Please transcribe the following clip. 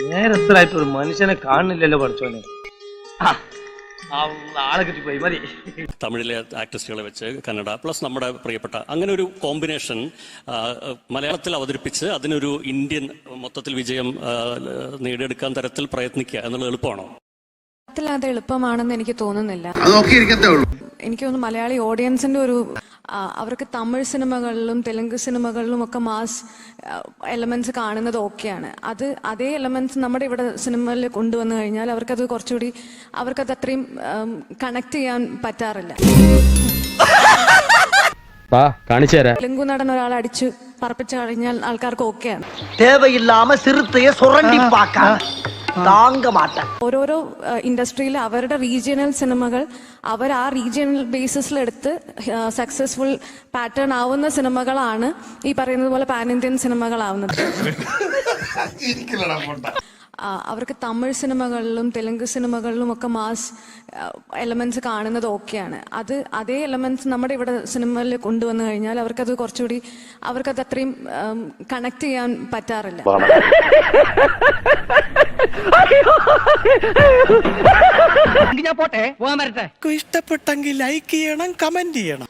നേരത്തിലായിട്ട് ഒരു മനുഷ്യനെ കാണുന്നില്ലല്ലോ പഠിച്ചോനെ. ആളെ കിട്ടിപ്പോയി മതി. തമിഴിലെ ആർട്ടിസ്റ്റുകളെ വെച്ച് കന്നഡ പ്ലസ് നമ്മുടെ പ്രിയപ്പെട്ട അങ്ങനെ ഒരു കോമ്പിനേഷൻ മലയാളത്തിൽ അവതരിപ്പിച്ച് അതിനൊരു ഇന്ത്യൻ മൊത്തത്തിൽ വിജയം നേടിയെടുക്കാൻ തരത്തിൽ പ്രയത്നിക്കുക എന്നുള്ളത് എളുപ്പമാണോ? അത് എളുപ്പമാണെന്ന് എനിക്ക് തോന്നുന്നില്ല. എനിക്ക് തോന്നുന്നു മലയാളി ഓഡിയൻസിന്റെ ഒരു അവർക്ക് തമിഴ് സിനിമകളിലും തെലുങ്ക് സിനിമകളിലും ഒക്കെ മാസ് എലമെന്റ്സ് കാണുന്നത് ഓക്കെയാണ്. അതേ എലമെന്റ്സ് നമ്മുടെ ഇവിടെ സിനിമയിൽ കൊണ്ടുവന്നു കഴിഞ്ഞാൽ അവർക്കത് കുറച്ചുകൂടി അവർക്കത് അത്രയും കണക്ട് ചെയ്യാൻ പറ്റാറില്ല. തെലുങ്കു നടൻ ഒരാൾ അടിച്ചു പറപ്പിച്ചു കഴിഞ്ഞാൽ ആൾക്കാർക്ക് ഓക്കെയാണ്. ഓരോരോ ഇൻഡസ്ട്രിയിൽ അവരുടെ റീജിയണൽ സിനിമകൾ അവർ ആ റീജിയണൽ ബേസിസിലെടുത്ത് സക്സസ്ഫുൾ പാറ്റേൺ ആവുന്ന സിനിമകളാണ് ഈ പറയുന്നത് പോലെ പാൻ ഇന്ത്യൻ സിനിമകളാവുന്നത്. അവർക്ക് തമിഴ് സിനിമകളിലും തെലുങ്ക് സിനിമകളിലും ഒക്കെ മാസ് എലമെന്റ്സ് കാണുന്നത് ഓക്കെയാണ്. അതേ എലമെന്റ്സ് നമ്മുടെ ഇവിടെ സിനിമയിൽ കൊണ്ടുവന്നു കഴിഞ്ഞാൽ അവർക്കത് കുറച്ചുകൂടി അവർക്കത് അത്രയും കണക്ട് ചെയ്യാൻ പറ്റാറില്ല. ഇഷ്ടപ്പെട്ടെങ്കിൽ ലൈക്ക് ചെയ്യണം, കമന്റ് ചെയ്യണം.